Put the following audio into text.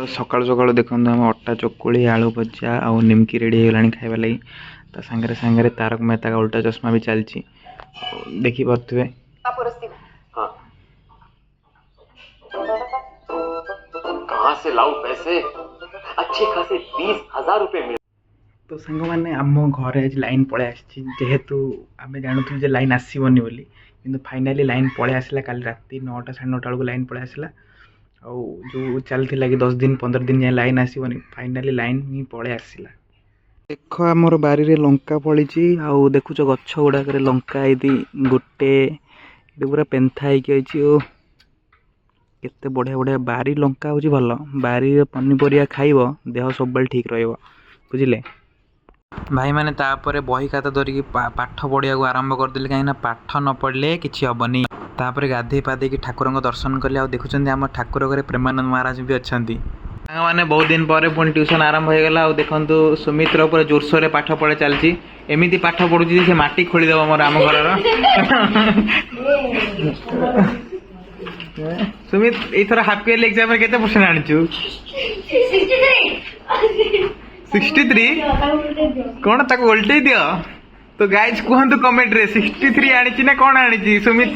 सकाळु सकाळु देखो आम अटा चकुली आलू भजा आउ निमकी रेडी होगलानी खाइबा लगी ता सांगरे सांगरे तारक मेहता का उल्टा चश्मा भी चलती देखी पारे। हाँ। कहाँ से लाऊं पैसे? अच्छे खासे 20,000 रुपए मिले। तो सांग मैंने आम घर आज लाइन पलि जेहेतु आम जानूँ जे लाइन आसबनी बोली किंतु फाइनाली लाइन पलि आसला काली राति 9टा 9:30 बेलू लाइन पलि आसला जो चलती कि 10 दिन 15 दिन जाए लाइन आसबनी फाइनाली लाइन ही पलि आसला। देख आमर बारी रे लंका फली आउ देखुच गछ गुड़ाक लंका ये गोटे ये पूरा पेन्था हो केते बढ़िया बढ़िया बारी लंका हूँ भल बारी पनीपरिया खाइब देह सब ठीक रहिबो बुझिले भाई मैंने तापर बही खाता धरिकी पाठ पढ़िया आरंभ करदेली कहीं पाठ न पढ़ले किसी हेनी तापर गाधे पाधे ठाकुर दर्शन कले आ देखुं आम ठाकुर घरे प्रेमानंद महाराज भी अच्छा मैंने बहुत दिन पर पुणी ट्यूशन आरंभ हो गला देखु सुमित्र पूरा जोरसोर पाठ पढ़ा चलती एमती पाठ पढ़ुची से माटी खोलीदेव मोर आम घर सुमित एथर हाफ इयरली एग्जाम में केते परसेंट आनिचु 63 कौन ताको उल्टे दियो तो गाइज कहतु कमेंट रे 63 आनी ना कौन आनी सुमित